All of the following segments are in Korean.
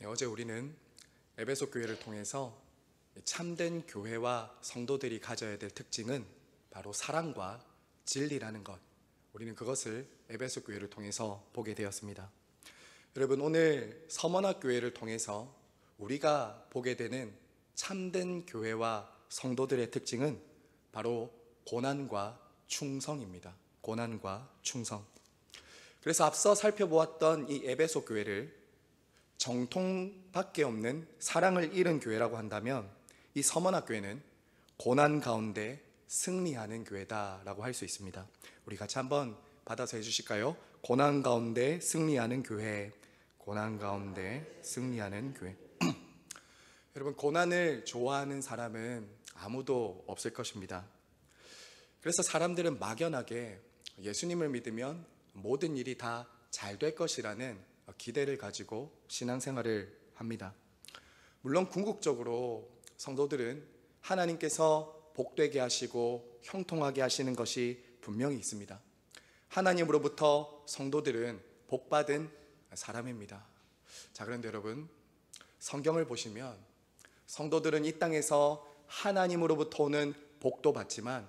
어제 우리는 에베소 교회를 통해서 참된 교회와 성도들이 가져야 될 특징은 바로 사랑과 진리라는 것, 우리는 그것을 에베소 교회를 통해서 보게 되었습니다. 여러분, 오늘 서머나 교회를 통해서 우리가 보게 되는 참된 교회와 성도들의 특징은 바로 고난과 충성입니다. 고난과 충성. 그래서 앞서 살펴보았던 이 에베소 교회를 정통밖에 없는 사랑을 잃은 교회라고 한다면, 이 서머나 교회는 고난 가운데 승리하는 교회다라고 할 수 있습니다. 우리 같이 한번 받아서 해주실까요? 고난 가운데 승리하는 교회, 고난 가운데 승리하는 교회. 여러분, 고난을 좋아하는 사람은 아무도 없을 것입니다. 그래서 사람들은 막연하게 예수님을 믿으면 모든 일이 다 잘 될 것이라는 기대를 가지고 신앙생활을 합니다. 물론 궁극적으로 성도들은 하나님께서 복되게 하시고 형통하게 하시는 것이 분명히 있습니다. 하나님으로부터 성도들은 복받은 사람입니다. 자, 그런데 여러분, 성경을 보시면 성도들은 이 땅에서 하나님으로부터 오는 복도 받지만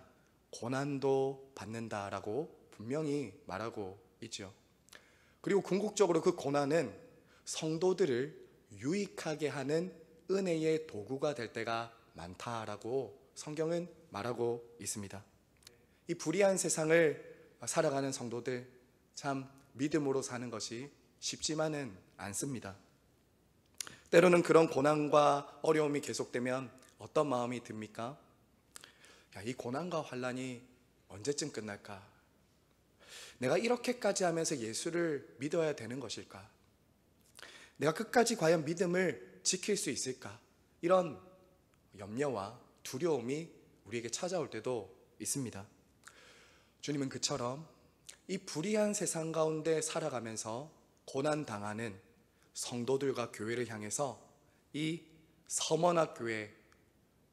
고난도 받는다라고 분명히 말하고 있죠. 그리고 궁극적으로 그 고난은 성도들을 유익하게 하는 은혜의 도구가 될 때가 많다라고 성경은 말하고 있습니다. 이 불의한 세상을 살아가는 성도들, 참 믿음으로 사는 것이 쉽지만은 않습니다. 때로는 그런 고난과 어려움이 계속되면 어떤 마음이 듭니까? 이 고난과 환난이 언제쯤 끝날까? 내가 이렇게까지 하면서 예수를 믿어야 되는 것일까? 내가 끝까지 과연 믿음을 지킬 수 있을까? 이런 염려와 두려움이 우리에게 찾아올 때도 있습니다. 주님은 그처럼 이 불의한 세상 가운데 살아가면서 고난당하는 성도들과 교회를 향해서 이 서머나 교회에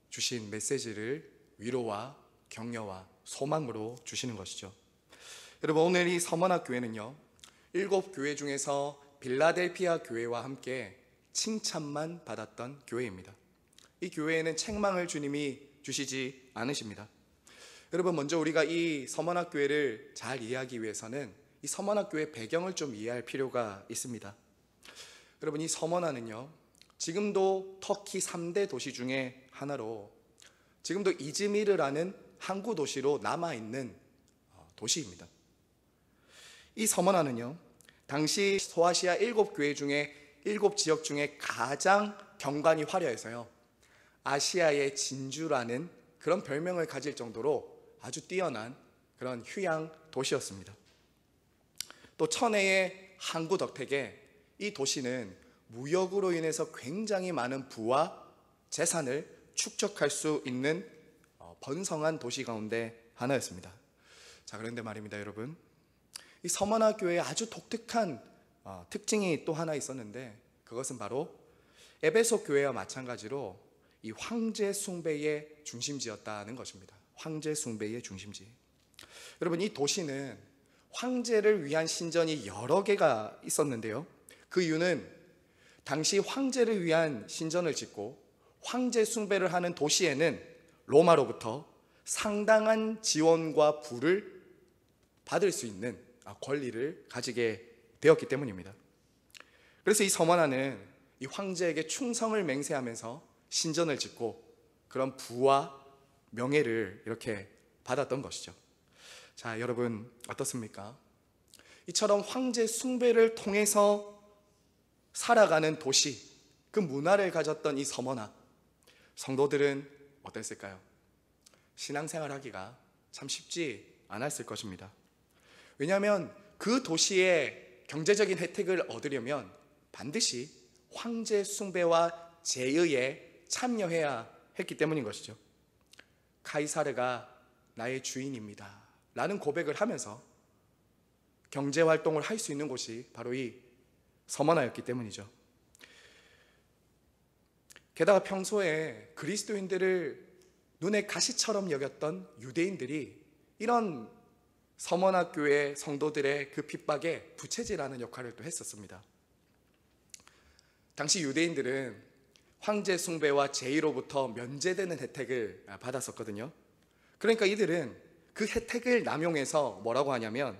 주신 메시지를 위로와 격려와 소망으로 주시는 것이죠. 여러분, 오늘 이 서머나 교회는요, 7교회 중에서 빌라델피아 교회와 함께 칭찬만 받았던 교회입니다. 이 교회에는 책망을 주님이 주시지 않으십니다. 여러분, 먼저 우리가 이 서머나 교회를 잘 이해하기 위해서는 이 서머나 교회 배경을 좀 이해할 필요가 있습니다. 여러분, 이 서머나는요, 지금도 터키 3대 도시 중에 하나로, 지금도 이즈미르라는 항구 도시로 남아있는 도시입니다. 이 서머나는요, 당시 소아시아 7교회 중에 7지역 중에 가장 경관이 화려해서요, 아시아의 진주라는 그런 별명을 가질 정도로 아주 뛰어난 그런 휴양 도시였습니다. 또 천혜의 항구 덕택에 이 도시는 무역으로 인해서 굉장히 많은 부와 재산을 축적할 수 있는 번성한 도시 가운데 하나였습니다. 자, 그런데 말입니다, 여러분, 이 서머나 교회에 아주 독특한 특징이 또 하나 있었는데, 그것은 바로 에베소 교회와 마찬가지로 이 황제 숭배의 중심지였다는 것입니다. 황제 숭배의 중심지. 여러분, 이 도시는 황제를 위한 신전이 여러 개가 있었는데요, 그 이유는 당시 황제를 위한 신전을 짓고 황제 숭배를 하는 도시에는 로마로부터 상당한 지원과 부를 받을 수 있는 권리를 가지게 되었기 때문입니다. 그래서 이 서머나는 이 황제에게 충성을 맹세하면서 신전을 짓고 그런 부와 명예를 이렇게 받았던 것이죠. 자, 여러분, 어떻습니까? 이처럼 황제 숭배를 통해서 살아가는 도시, 그 문화를 가졌던 이 서머나, 성도들은 어땠을까요? 신앙생활 하기가 참 쉽지 않았을 것입니다. 왜냐하면 그 도시의 경제적인 혜택을 얻으려면 반드시 황제 숭배와 제의에 참여해야 했기 때문인 것이죠. 카이사르가 나의 주인입니다 라는 고백을 하면서 경제활동을 할 수 있는 곳이 바로 이 서머나였기 때문이죠. 게다가 평소에 그리스도인들을 눈에 가시처럼 여겼던 유대인들이 이런 서머나 교회 성도들의 그 핍박에 부채질하는 역할을 또 했었습니다. 당시 유대인들은 황제 숭배와 제의로부터 면제되는 혜택을 받았었거든요. 그러니까 이들은 그 혜택을 남용해서 뭐라고 하냐면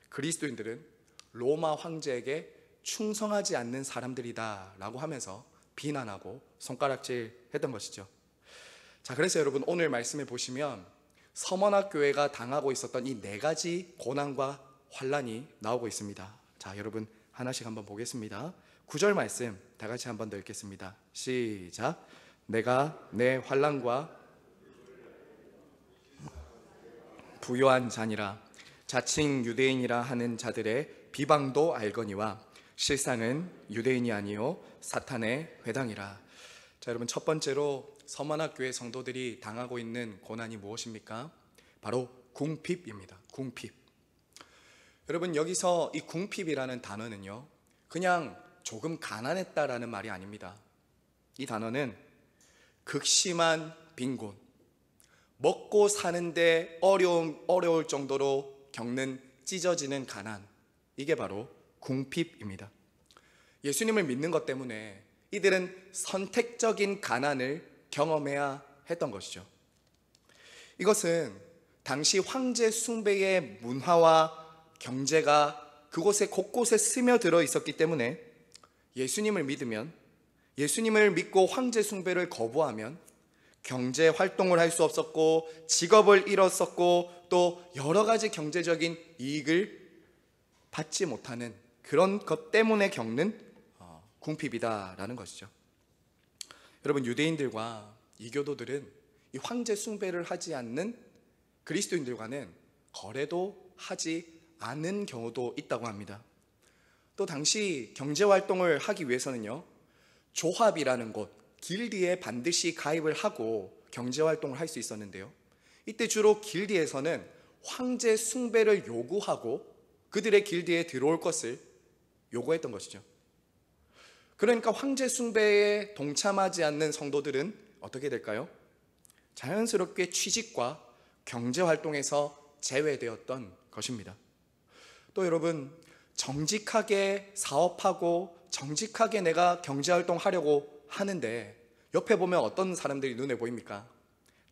그리스도인들은 로마 황제에게 충성하지 않는 사람들이다 라고 하면서 비난하고 손가락질 했던 것이죠. 자, 그래서 여러분 오늘 말씀에 보시면 서머나 교회가 당하고 있었던 이 네 가지 고난과 환란이 나오고 있습니다. 자, 여러분 하나씩 한번 보겠습니다. 9절 말씀 다 같이 한번 더 읽겠습니다. 시작. 내가 내 환란과 부요한 자니라. 자칭 유대인이라 하는 자들의 비방도 알거니와 실상은 유대인이 아니요 사탄의 회당이라. 자, 여러분 첫 번째로 서머나 교회 성도들이 당하고 있는 고난이 무엇입니까? 바로 궁핍입니다. 궁핍. 여러분 여기서 이 궁핍이라는 단어는요, 그냥 조금 가난했다라는 말이 아닙니다. 이 단어는 극심한 빈곤, 먹고 사는데 어려울 정도로 겪는 찢어지는 가난, 이게 바로 궁핍입니다. 예수님을 믿는 것 때문에 이들은 선택적인 가난을 경험해야 했던 것이죠. 이것은 당시 황제 숭배의 문화와 경제가 그곳에 곳곳에 스며들어 있었기 때문에 예수님을 믿으면, 예수님을 믿고 황제 숭배를 거부하면 경제 활동을 할 수 없었고 직업을 잃었었고 또 여러 가지 경제적인 이익을 받지 못하는 그런 것 때문에 겪는 궁핍이다라는 것이죠. 여러분 유대인들과 이교도들은 이 황제 숭배를 하지 않는 그리스도인들과는 거래도 하지 않은 경우도 있다고 합니다. 또 당시 경제활동을 하기 위해서는요, 조합이라는 곳, 길드에 반드시 가입을 하고 경제활동을 할 수 있었는데요, 이때 주로 길드에서는 황제 숭배를 요구하고 그들의 길드에 들어올 것을 요구했던 것이죠. 그러니까 황제 숭배에 동참하지 않는 성도들은 어떻게 될까요? 자연스럽게 취직과 경제활동에서 제외되었던 것입니다. 또 여러분, 정직하게 사업하고 정직하게 내가 경제활동 하려고 하는데 옆에 보면 어떤 사람들이 눈에 보입니까?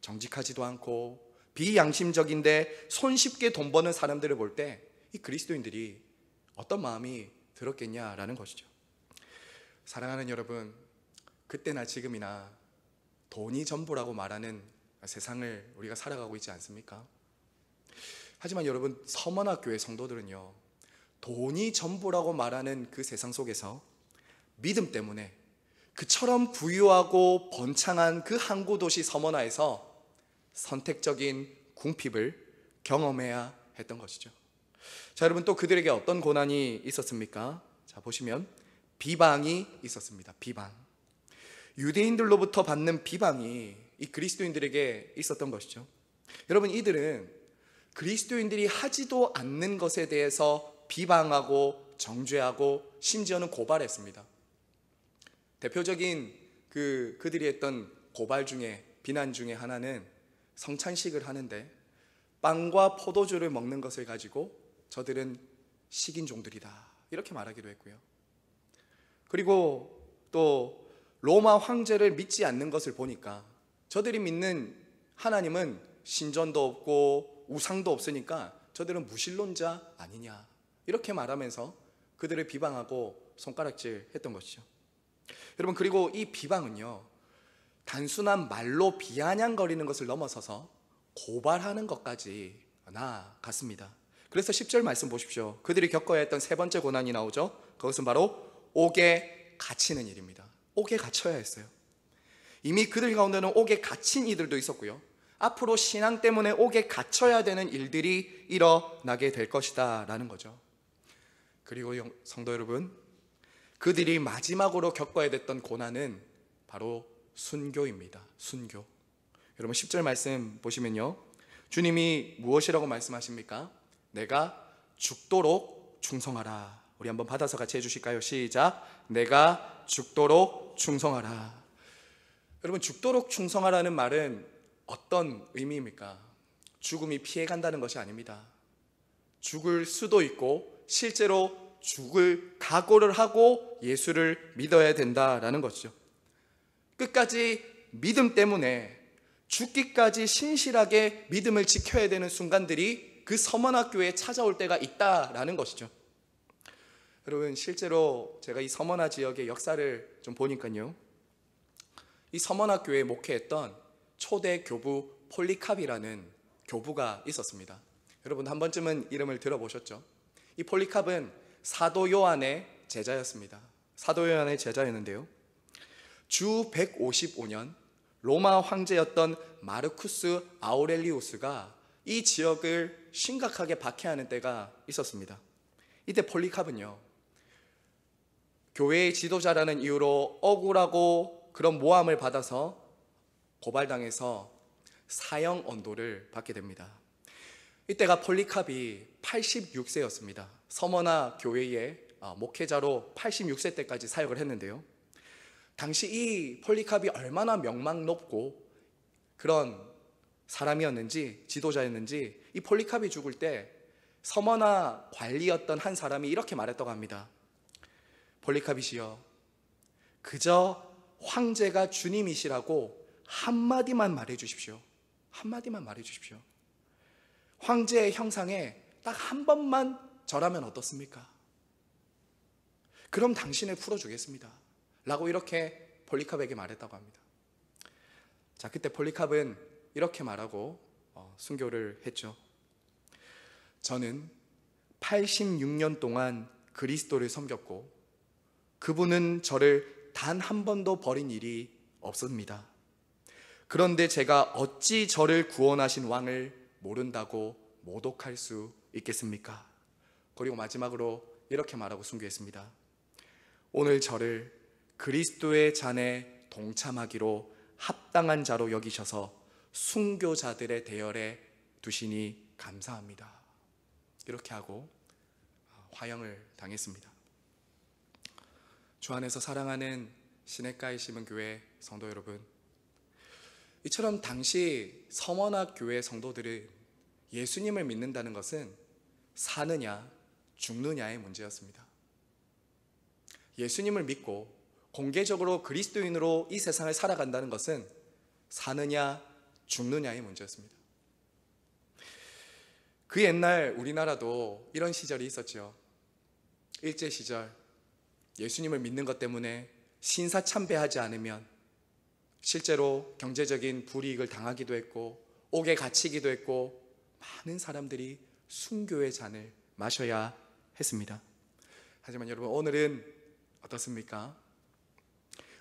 정직하지도 않고 비양심적인데 손쉽게 돈 버는 사람들을 볼 때 이 그리스도인들이 어떤 마음이 들었겠냐라는 것이죠. 사랑하는 여러분, 그때나 지금이나 돈이 전부라고 말하는 세상을 우리가 살아가고 있지 않습니까? 하지만 여러분, 서머나 교회 성도들은요, 돈이 전부라고 말하는 그 세상 속에서 믿음 때문에 그처럼 부유하고 번창한 그 항구 도시 서머나에서 선택적인 궁핍을 경험해야 했던 것이죠. 자, 여러분 또 그들에게 어떤 고난이 있었습니까? 자, 보시면 비방이 있었습니다. 비방. 유대인들로부터 받는 비방이 이 그리스도인들에게 있었던 것이죠. 여러분, 이들은 그리스도인들이 하지도 않는 것에 대해서 비방하고 정죄하고 심지어는 고발했습니다. 대표적인 그들이 했던 고발 중에, 비난 중에 하나는 성찬식을 하는데 빵과 포도주를 먹는 것을 가지고 저들은 식인종들이다, 이렇게 말하기도 했고요. 그리고 또 로마 황제를 믿지 않는 것을 보니까 저들이 믿는 하나님은 신전도 없고 우상도 없으니까 저들은 무신론자 아니냐, 이렇게 말하면서 그들을 비방하고 손가락질 했던 것이죠. 여러분, 그리고 이 비방은요, 단순한 말로 비아냥거리는 것을 넘어서서 고발하는 것까지 나아갔습니다. 그래서 10절 말씀 보십시오. 그들이 겪어야 했던 세 번째 고난이 나오죠. 그것은 바로 옥에 갇히는 일입니다. 옥에 갇혀야 했어요. 이미 그들 가운데는 옥에 갇힌 이들도 있었고요, 앞으로 신앙 때문에 옥에 갇혀야 되는 일들이 일어나게 될 것이다 라는 거죠. 그리고 성도 여러분, 그들이 마지막으로 겪어야 됐던 고난은 바로 순교입니다. 순교. 여러분 10절 말씀 보시면요, 주님이 무엇이라고 말씀하십니까? 내가 죽도록 충성하라. 우리 한번 받아서 같이 해주실까요? 시작. 내가 죽도록 충성하라. 여러분, 죽도록 충성하라는 말은 어떤 의미입니까? 죽음이 피해간다는 것이 아닙니다. 죽을 수도 있고 실제로 죽을 각오를 하고 예수를 믿어야 된다라는 것이죠. 끝까지 믿음 때문에 죽기까지 신실하게 믿음을 지켜야 되는 순간들이 그 서머나교회에 찾아올 때가 있다라는 것이죠. 여러분, 실제로 제가 이 서머나 지역의 역사를 좀 보니까요, 이 서머나교회에 목회했던 초대 교부 폴리캅이라는 교부가 있었습니다. 여러분, 한 번쯤은 이름을 들어보셨죠? 이 폴리캅은 사도 요한의 제자였습니다. 사도 요한의 제자였는데요, 주 155년 로마 황제였던 마르쿠스 아우렐리우스가 이 지역을 심각하게 박해하는 때가 있었습니다. 이때 폴리캅은요, 교회의 지도자라는 이유로 억울하고 그런 모함을 받아서 고발당해서 사형 언도를 받게 됩니다. 이때가 폴리캅이 86세였습니다. 서머나 교회의 목회자로 86세 때까지 사역을 했는데요, 당시 이 폴리캅이 얼마나 명망 높고 그런 사람이었는지, 지도자였는지, 이 폴리캅이 죽을 때 서머나 관리였던 한 사람이 이렇게 말했다고 합니다. 폴리캅이시여, 그저 황제가 주님이시라고 한마디만 말해주십시오. 한마디만 말해주십시오. 황제의 형상에 딱 한 번만 절하면 어떻습니까? 그럼 당신을 풀어주겠습니다 라고 이렇게 폴리캅에게 말했다고 합니다. 자, 그때 폴리캅은 이렇게 말하고 순교를 했죠. 저는 86년 동안 그리스도를 섬겼고 그분은 저를 단 한 번도 버린 일이 없습니다. 그런데 제가 어찌 저를 구원하신 왕을 모른다고 모독할 수 있겠습니까? 그리고 마지막으로 이렇게 말하고 순교했습니다. 오늘 저를 그리스도의 잔에 동참하기로 합당한 자로 여기셔서 순교자들의 대열에 두시니 감사합니다. 이렇게 하고 화형을 당했습니다. 주 안에서 사랑하는 시냇가에 심은 교회 성도 여러분, 이처럼 당시 서머나 교회 성도들은 예수님을 믿는다는 것은 사느냐 죽느냐의 문제였습니다. 예수님을 믿고 공개적으로 그리스도인으로 이 세상을 살아간다는 것은 사느냐 죽느냐의 문제였습니다. 그 옛날 우리나라도 이런 시절이 있었죠. 일제 시절 예수님을 믿는 것 때문에 신사참배하지 않으면 실제로 경제적인 불이익을 당하기도 했고 옥에 갇히기도 했고 많은 사람들이 순교의 잔을 마셔야 했습니다. 하지만 여러분, 오늘은 어떻습니까?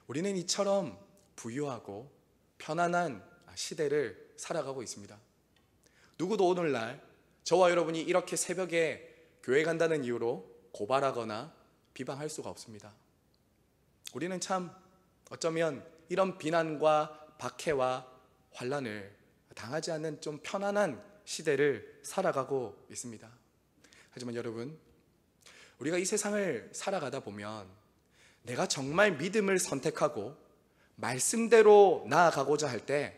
우리는 이처럼 부유하고 편안한 시대를 살아가고 있습니다. 누구도 오늘날 저와 여러분이 이렇게 새벽에 교회 간다는 이유로 고발하거나 비방할 수가 없습니다. 우리는 참 어쩌면 이런 비난과 박해와 환난을 당하지 않는 좀 편안한 시대를 살아가고 있습니다. 하지만 여러분, 우리가 이 세상을 살아가다 보면 내가 정말 믿음을 선택하고 말씀대로 나아가고자 할 때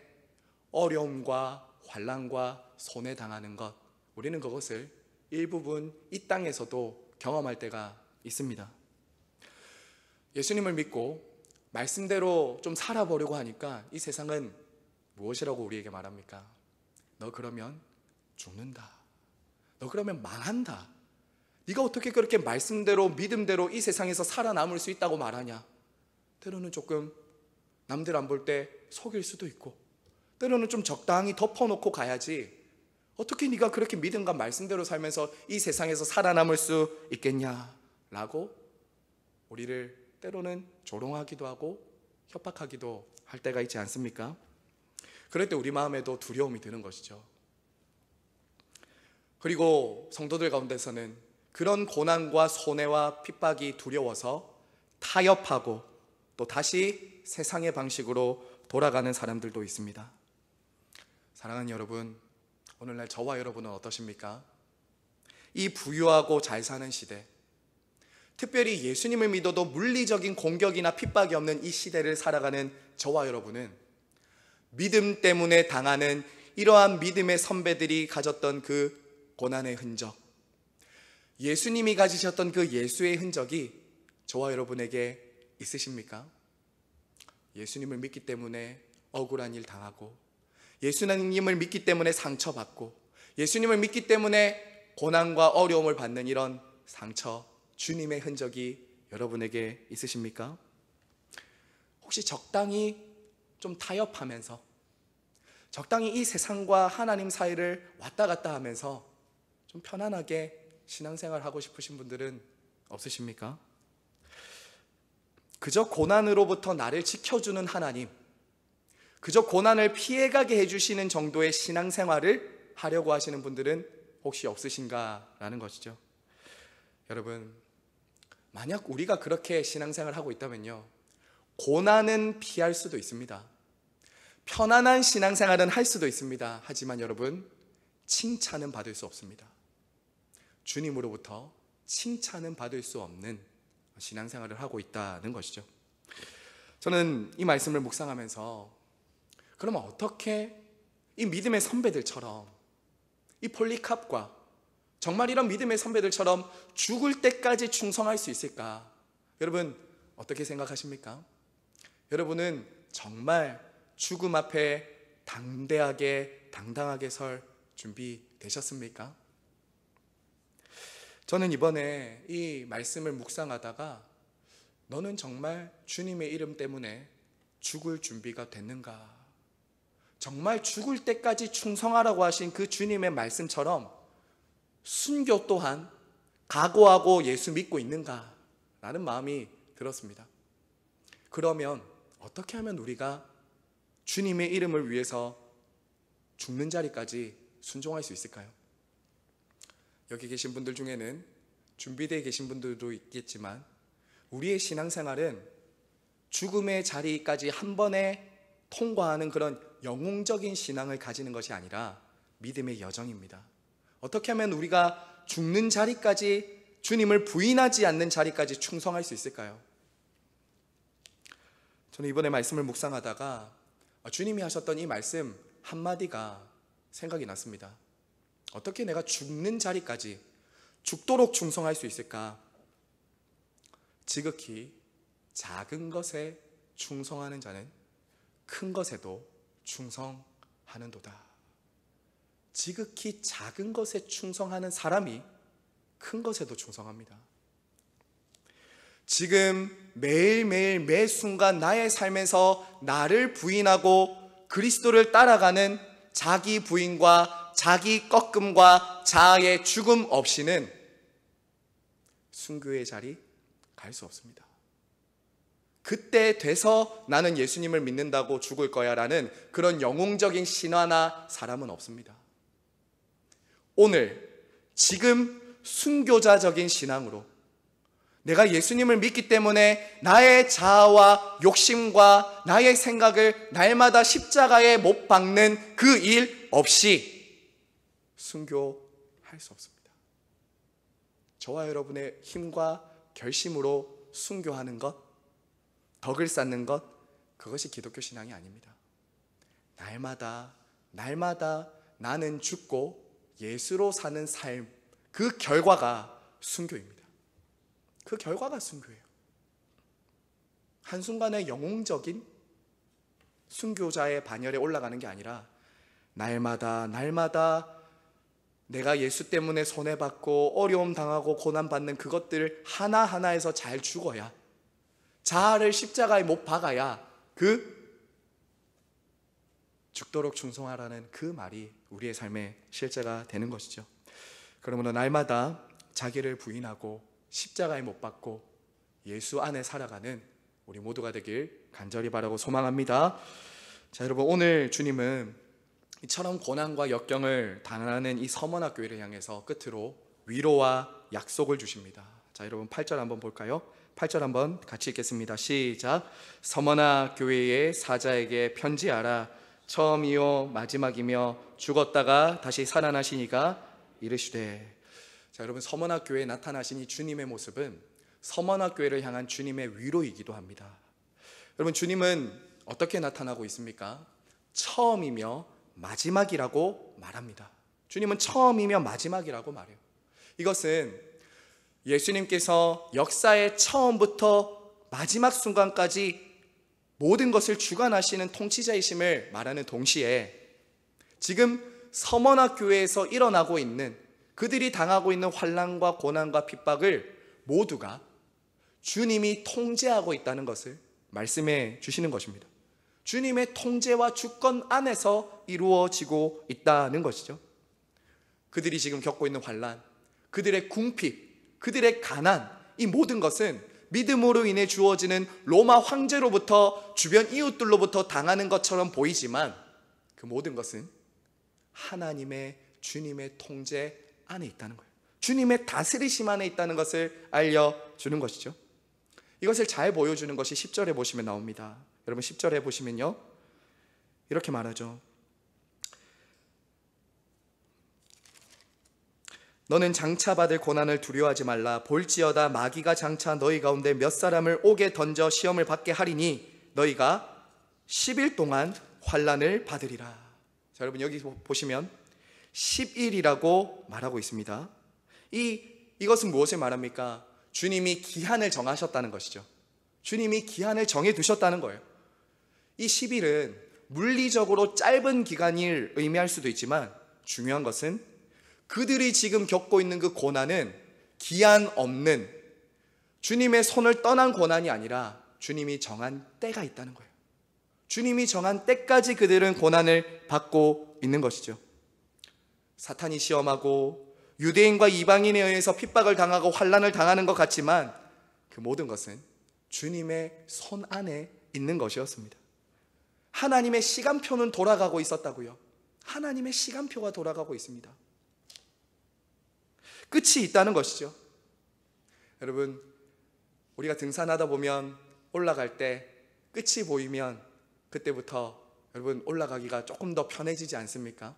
어려움과 환난과 손해당하는 것, 우리는 그것을 일부분 이 땅에서도 경험할 때가 있습니다. 예수님을 믿고 말씀대로 좀 살아보려고 하니까 이 세상은 무엇이라고 우리에게 말합니까? 너 그러면 죽는다. 너 그러면 망한다. 네가 어떻게 그렇게 말씀대로 믿음대로 이 세상에서 살아남을 수 있다고 말하냐? 때로는 조금 남들 안 볼 때 속일 수도 있고, 때로는 좀 적당히 덮어놓고 가야지 어떻게 네가 그렇게 믿음과 말씀대로 살면서 이 세상에서 살아남을 수 있겠냐? 라고 우리를 때로는 조롱하기도 하고 협박하기도 할 때가 있지 않습니까? 그럴 때 우리 마음에도 두려움이 드는 것이죠. 그리고 성도들 가운데서는 그런 고난과 손해와 핍박이 두려워서 타협하고 또 다시 세상의 방식으로 돌아가는 사람들도 있습니다. 사랑하는 여러분, 오늘날 저와 여러분은 어떠십니까? 이 부유하고 잘 사는 시대, 특별히 예수님을 믿어도 물리적인 공격이나 핍박이 없는 이 시대를 살아가는 저와 여러분은 믿음 때문에 당하는 이러한 믿음의 선배들이 가졌던 그 고난의 흔적, 예수님이 가지셨던 그 예수의 흔적이 저와 여러분에게 있으십니까? 예수님을 믿기 때문에 억울한 일 당하고, 예수님을 믿기 때문에 상처받고, 예수님을 믿기 때문에 고난과 어려움을 받는 이런 상처, 주님의 흔적이 여러분에게 있으십니까? 혹시 적당히 좀 타협하면서, 적당히 이 세상과 하나님 사이를 왔다 갔다 하면서 좀 편안하게 신앙생활 하고 싶으신 분들은 없으십니까? 그저 고난으로부터 나를 지켜주는 하나님, 그저 고난을 피해가게 해주시는 정도의 신앙생활을 하려고 하시는 분들은 혹시 없으신가라는 것이죠. 여러분, 만약 우리가 그렇게 신앙생활을 하고 있다면요, 고난은 피할 수도 있습니다. 편안한 신앙생활은 할 수도 있습니다. 하지만 여러분, 칭찬은 받을 수 없습니다. 주님으로부터 칭찬은 받을 수 없는 신앙생활을 하고 있다는 것이죠. 저는 이 말씀을 묵상하면서, 그러면 어떻게 이 믿음의 선배들처럼, 이 폴리캅과 정말 이런 믿음의 선배들처럼 죽을 때까지 충성할 수 있을까? 여러분, 어떻게 생각하십니까? 여러분은 정말 죽음 앞에 담대하게, 당당하게 설 준비 되셨습니까? 저는 이번에 이 말씀을 묵상하다가, 너는 정말 주님의 이름 때문에 죽을 준비가 됐는가? 정말 죽을 때까지 충성하라고 하신 그 주님의 말씀처럼 순교 또한 각오하고 예수 믿고 있는가? 라는 마음이 들었습니다. 그러면 어떻게 하면 우리가 주님의 이름을 위해서 죽는 자리까지 순종할 수 있을까요? 여기 계신 분들 중에는 준비되어 계신 분들도 있겠지만, 우리의 신앙생활은 죽음의 자리까지 한 번에 통과하는 그런 영웅적인 신앙을 가지는 것이 아니라 믿음의 여정입니다. 어떻게 하면 우리가 죽는 자리까지, 주님을 부인하지 않는 자리까지 충성할 수 있을까요? 저는 이번에 말씀을 묵상하다가 주님이 하셨던 이 말씀 한마디가 생각이 났습니다. 어떻게 내가 죽는 자리까지 죽도록 충성할 수 있을까? 지극히 작은 것에 충성하는 자는 큰 것에도 충성하는도다. 지극히 작은 것에 충성하는 사람이 큰 것에도 충성합니다. 지금 매일매일 매 순간 나의 삶에서 나를 부인하고 그리스도를 따라가는 자기 부인과 자기 꺾음과 자아의 죽음 없이는 순교의 자리 갈 수 없습니다. 그때 돼서 나는 예수님을 믿는다고 죽을 거야 라는 그런 영웅적인 신화나 사람은 없습니다. 오늘 지금 순교자적인 신앙으로 내가 예수님을 믿기 때문에 나의 자아와 욕심과 나의 생각을 날마다 십자가에 못 박는 그 일 없이 순교할 수 없습니다. 저와 여러분의 힘과 결심으로 순교하는 것, 덕을 쌓는 것, 그것이 기독교 신앙이 아닙니다. 날마다 나는 죽고 예수로 사는 삶, 그 결과가 순교입니다. 그 결과가 순교예요. 한순간에 영웅적인 순교자의 반열에 올라가는 게 아니라 날마다 내가 예수 때문에 손해받고 어려움 당하고 고난받는 그것들 하나하나에서 잘 죽어야, 자아를 십자가에 못 박아야 그 죽도록 충성하라는 그 말이 우리의 삶의 실제가 되는 것이죠. 그러므로 날마다 자기를 부인하고 십자가에 못 박고 예수 안에 살아가는 우리 모두가 되길 간절히 바라고 소망합니다. 자, 여러분, 오늘 주님은 이처럼 고난과 역경을 당하는 이 서머나 교회를 향해서 끝으로 위로와 약속을 주십니다. 자, 여러분 8절 한번 볼까요? 8절 한번 같이 읽겠습니다. 시작. 서머나 교회의 사자에게 편지하라. 처음이요 마지막이며 죽었다가 다시 살아나시니가 이르시되. 자, 여러분, 서머나 교회에 나타나신 이 주님의 모습은 서머나 교회를 향한 주님의 위로이기도 합니다. 여러분, 주님은 어떻게 나타나고 있습니까? 처음이며 마지막이라고 말합니다. 주님은 처음이며 마지막이라고 말해요. 이것은 예수님께서 역사의 처음부터 마지막 순간까지 모든 것을 주관하시는 통치자이심을 말하는 동시에 지금 서머나 교회에서 일어나고 있는 그들이 당하고 있는 환난과 고난과 핍박을 모두가 주님이 통제하고 있다는 것을 말씀해 주시는 것입니다. 주님의 통제와 주권 안에서 이루어지고 있다는 것이죠. 그들이 지금 겪고 있는 환난, 그들의 궁핍, 그들의 가난, 이 모든 것은 믿음으로 인해 주어지는 로마 황제로부터 주변 이웃들로부터 당하는 것처럼 보이지만 그 모든 것은 하나님의 주님의 통제 안에 있다는 거예요. 주님의 다스리심 안에 있다는 것을 알려주는 것이죠. 이것을 잘 보여주는 것이 10절에 보시면 나옵니다. 여러분 10절에 보시면요, 이렇게 말하죠. 너는 장차 받을 고난을 두려워하지 말라. 볼지어다 마귀가 장차 너희 가운데 몇 사람을 옥에 던져 시험을 받게 하리니 너희가 10일 동안 환난을 받으리라. 자, 여러분 여기 보시면 10일이라고 말하고 있습니다. 이것은 무엇을 말합니까? 주님이 기한을 정하셨다는 것이죠. 주님이 기한을 정해 두셨다는 거예요. 이 10일은 물리적으로 짧은 기간을 의미할 수도 있지만 중요한 것은 그들이 지금 겪고 있는 그 고난은 기한 없는, 주님의 손을 떠난 고난이 아니라 주님이 정한 때가 있다는 거예요. 주님이 정한 때까지 그들은 고난을 받고 있는 것이죠. 사탄이 시험하고 유대인과 이방인에 의해서 핍박을 당하고 환난을 당하는 것 같지만 그 모든 것은 주님의 손 안에 있는 것이었습니다. 하나님의 시간표는 돌아가고 있었다고요. 하나님의 시간표가 돌아가고 있습니다. 끝이 있다는 것이죠. 여러분, 우리가 등산하다 보면 올라갈 때 끝이 보이면 그때부터 여러분 올라가기가 조금 더 편해지지 않습니까?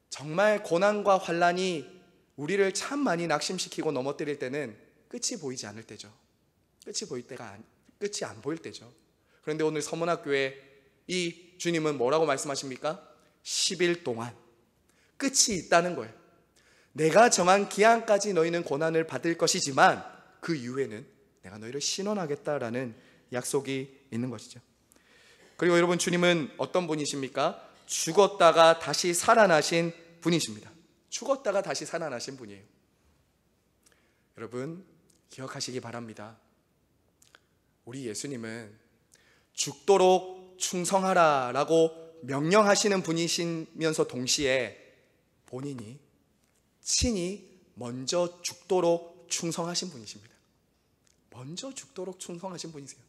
정말 고난과 환난이 우리를 참 많이 낙심시키고 넘어뜨릴 때는 끝이 보이지 않을 때죠. 끝이 안 보일 때죠. 그런데 오늘 서문학교에 이 주님은 뭐라고 말씀하십니까? 10일 동안 끝이 있다는 거예요. 내가 정한 기한까지 너희는 고난을 받을 것이지만 그 이후에는 내가 너희를 신원하겠다라는 약속이 있는 것이죠. 그리고 여러분, 주님은 어떤 분이십니까? 죽었다가 다시 살아나신 분이십니다. 죽었다가 다시 살아나신 분이에요. 여러분 기억하시기 바랍니다. 우리 예수님은 죽도록 충성하라 라고 명령하시는 분이시면서 동시에 본인이 친히 먼저 죽도록 충성하신 분이십니다. 먼저 죽도록 충성하신 분이세요.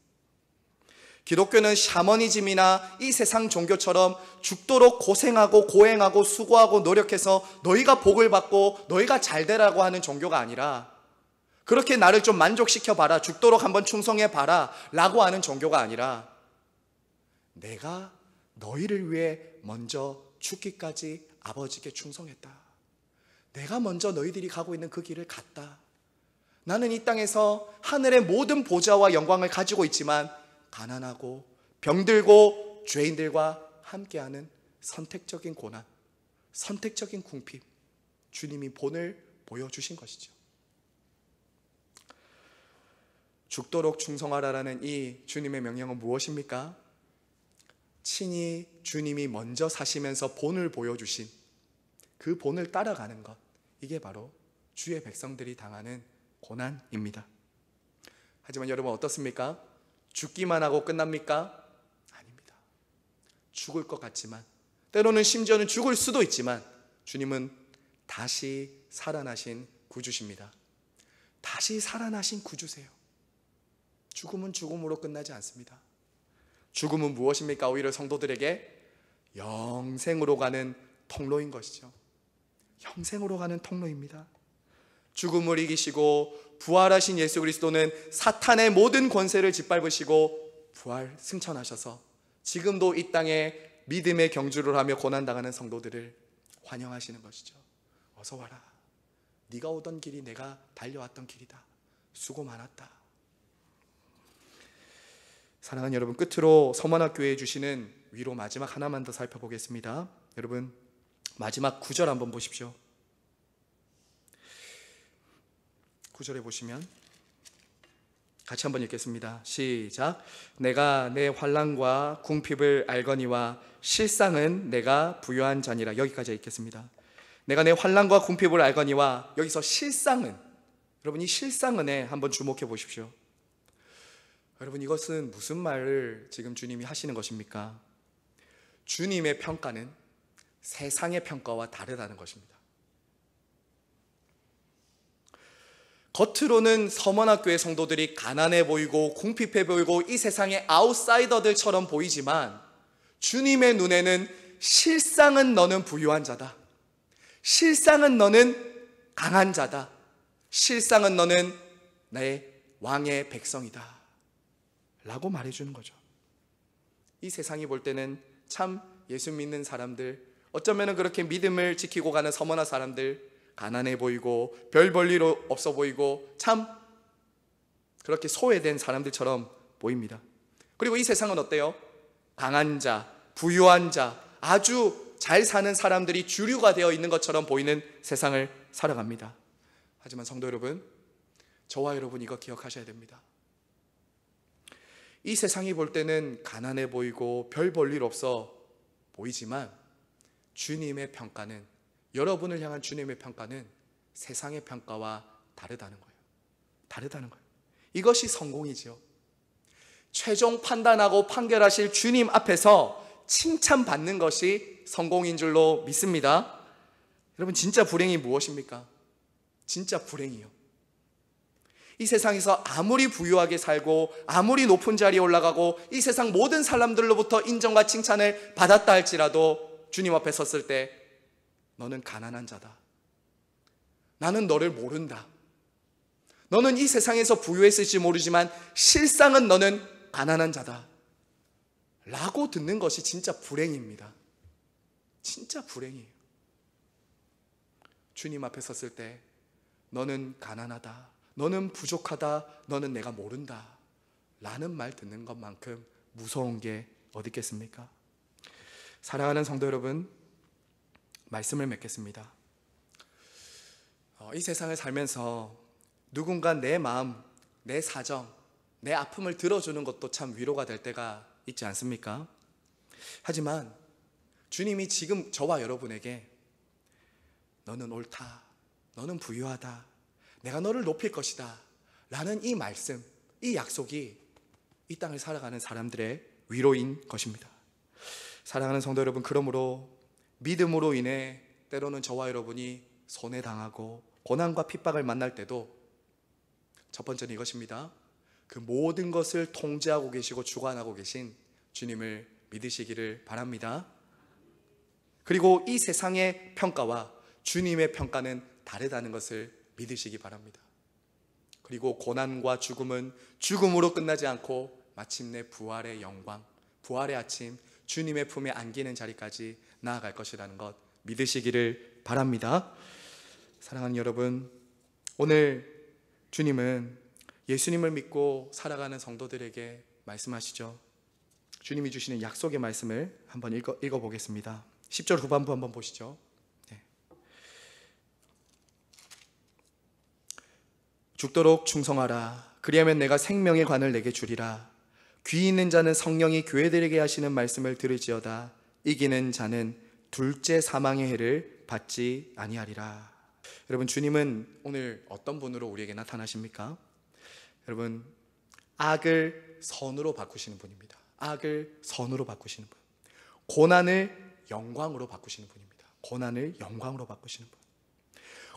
기독교는 샤머니즘이나 이 세상 종교처럼 죽도록 고생하고 고행하고 수고하고 노력해서 너희가 복을 받고 너희가 잘 되라고 하는 종교가 아니라, 그렇게 나를 좀 만족시켜봐라, 죽도록 한번 충성해봐라 라고 하는 종교가 아니라, 내가 너희를 위해 먼저 죽기까지 아버지께 충성했다. 내가 먼저 너희들이 가고 있는 그 길을 갔다. 나는 이 땅에서 하늘의 모든 보좌와 영광을 가지고 있지만 가난하고 병들고 죄인들과 함께하는 선택적인 고난, 선택적인 궁핍, 주님이 본을 보여주신 것이죠. 죽도록 충성하라라는 이 주님의 명령은 무엇입니까? 친히 주님이 먼저 사시면서 본을 보여주신 그 본을 따라가는 것, 이게 바로 주의 백성들이 당하는 고난입니다. 하지만 여러분 어떻습니까? 죽기만 하고 끝납니까? 아닙니다. 죽을 것 같지만, 때로는 심지어는 죽을 수도 있지만 주님은 다시 살아나신 구주십니다. 다시 살아나신 구주세요. 죽음은 죽음으로 끝나지 않습니다. 죽음은 무엇입니까? 오히려 성도들에게 영생으로 가는 통로인 것이죠. 영생으로 가는 통로입니다. 죽음을 이기시고 부활하신 예수 그리스도는 사탄의 모든 권세를 짓밟으시고 부활 승천하셔서 지금도 이 땅에 믿음의 경주를 하며 고난당하는 성도들을 환영하시는 것이죠. 어서 와라. 네가 오던 길이 내가 달려왔던 길이다. 수고 많았다. 사랑하는 여러분, 끝으로 서문학교에 주시는 위로 마지막 하나만 더 살펴보겠습니다. 여러분 마지막 9절 한번 보십시오. 9절에 보시면 같이 한번 읽겠습니다. 시작. 내가 내 환난과 궁핍을 알거니와 실상은 내가 부유한 자니라. 여기까지 읽겠습니다. 내가 내 환난과 궁핍을 알거니와, 여기서 실상은, 여러분 이 실상은에 한번 주목해 보십시오. 여러분 이것은 무슨 말을 지금 주님이 하시는 것입니까? 주님의 평가는 세상의 평가와 다르다는 것입니다. 겉으로는 서머나교회 성도들이 가난해 보이고 궁핍해 보이고 이 세상의 아웃사이더들처럼 보이지만, 주님의 눈에는 실상은 너는 부유한 자다, 실상은 너는 강한 자다, 실상은 너는 내 왕의 백성이다 라고 말해주는 거죠. 이 세상이 볼 때는 참 예수 믿는 사람들, 어쩌면 그렇게 믿음을 지키고 가는 서머나 사람들, 가난해 보이고 별 볼 일 없어 보이고 참 그렇게 소외된 사람들처럼 보입니다. 그리고 이 세상은 어때요? 강한 자, 부유한 자, 아주 잘 사는 사람들이 주류가 되어 있는 것처럼 보이는 세상을 살아갑니다. 하지만 성도 여러분, 저와 여러분 이거 기억하셔야 됩니다. 이 세상이 볼 때는 가난해 보이고 별 볼 일 없어 보이지만, 주님의 평가는, 여러분을 향한 주님의 평가는 세상의 평가와 다르다는 거예요. 다르다는 거예요. 이것이 성공이지요. 최종 판단하고 판결하실 주님 앞에서 칭찬받는 것이 성공인 줄로 믿습니다. 여러분 진짜 불행이 무엇입니까? 진짜 불행이요, 이 세상에서 아무리 부유하게 살고 아무리 높은 자리에 올라가고 이 세상 모든 사람들로부터 인정과 칭찬을 받았다 할지라도 주님 앞에 섰을 때 너는 가난한 자다, 나는 너를 모른다, 너는 이 세상에서 부유했을지 모르지만 실상은 너는 가난한 자다 라고 듣는 것이 진짜 불행입니다. 진짜 불행이에요. 주님 앞에 섰을 때 너는 가난하다, 너는 부족하다, 너는 내가 모른다 라는 말 듣는 것만큼 무서운 게 어디 있겠습니까? 사랑하는 성도 여러분, 말씀을 맺겠습니다. 이 세상을 살면서 누군가 내 마음, 내 사정, 내 아픔을 들어주는 것도 참 위로가 될 때가 있지 않습니까? 하지만 주님이 지금 저와 여러분에게 너는 옳다, 너는 부유하다, 내가 너를 높일 것이다 라는 이 말씀, 이 약속이 이 땅을 살아가는 사람들의 위로인 것입니다. 사랑하는 성도 여러분, 그러므로 믿음으로 인해 때로는 저와 여러분이 손해당하고 고난과 핍박을 만날 때도 첫 번째는 이것입니다. 그 모든 것을 통제하고 계시고 주관하고 계신 주님을 믿으시기를 바랍니다. 그리고 이 세상의 평가와 주님의 평가는 다르다는 것을 믿으시기 바랍니다. 그리고 고난과 죽음은 죽음으로 끝나지 않고 마침내 부활의 영광, 부활의 아침, 주님의 품에 안기는 자리까지 나아갈 것이라는 것 믿으시기를 바랍니다. 사랑하는 여러분, 오늘 주님은 예수님을 믿고 살아가는 성도들에게 말씀하시죠. 주님이 주시는 약속의 말씀을 한번 읽어보겠습니다. 10절 후반부 한번 보시죠. 죽도록 충성하라. 그리하면 내가 생명의 관을 내게 주리라. 귀 있는 자는 성령이 교회들에게 하시는 말씀을 들을지어다. 이기는 자는 둘째 사망의 해를 받지 아니하리라. 여러분, 주님은 오늘 어떤 분으로 우리에게 나타나십니까? 여러분, 악을 선으로 바꾸시는 분입니다. 악을 선으로 바꾸시는 분. 고난을 영광으로 바꾸시는 분입니다. 고난을 영광으로 바꾸시는 분.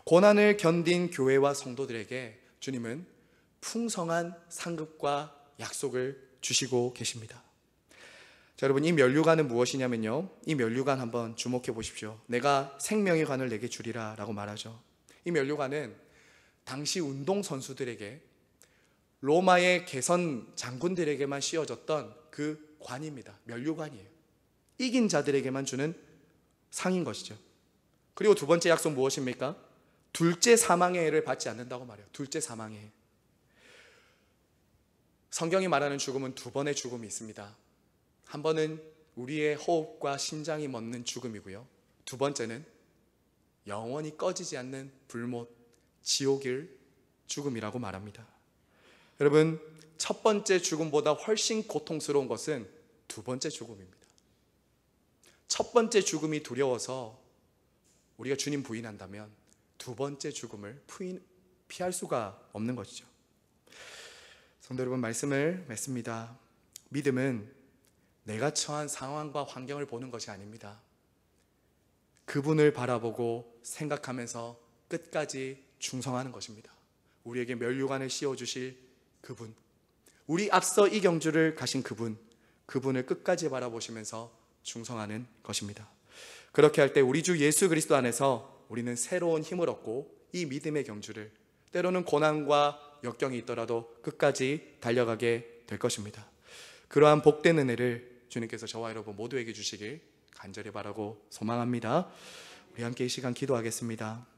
고난을 견딘 교회와 성도들에게 주님은 풍성한 상급과 약속을 주시고 계십니다. 자, 여러분, 이 면류관은 무엇이냐면요, 이 면류관 한번 주목해 보십시오. 내가 생명의 관을 내게 주리라 라고 말하죠. 이 면류관은 당시 운동선수들에게, 로마의 개선 장군들에게만 씌워졌던 그 관입니다. 면류관이에요. 이긴 자들에게만 주는 상인 것이죠. 그리고 두 번째 약속 무엇입니까? 둘째 사망의 해를 받지 않는다고 말해요. 둘째 사망의 해. 성경이 말하는 죽음은 두 번의 죽음이 있습니다. 한 번은 우리의 호흡과 심장이 멎는 죽음이고요, 두 번째는 영원히 꺼지지 않는 불못, 지옥을 죽음이라고 말합니다. 여러분, 첫 번째 죽음보다 훨씬 고통스러운 것은 두 번째 죽음입니다. 첫 번째 죽음이 두려워서 우리가 주님 부인한다면 두 번째 죽음을 피할 수가 없는 것이죠. 성도 여러분, 말씀을 맺습니다. 믿음은 내가 처한 상황과 환경을 보는 것이 아닙니다. 그분을 바라보고 생각하면서 끝까지 충성하는 것입니다. 우리에게 면류관을 씌워주실 그분, 우리 앞서 이 경주를 가신 그분을 끝까지 바라보시면서 충성하는 것입니다. 그렇게 할 때 우리 주 예수 그리스도 안에서 우리는 새로운 힘을 얻고 이 믿음의 경주를, 때로는 고난과 역경이 있더라도 끝까지 달려가게 될 것입니다. 그러한 복된 은혜를 주님께서 저와 여러분 모두에게 주시길 간절히 바라고 소망합니다. 우리 함께 이 시간 기도하겠습니다.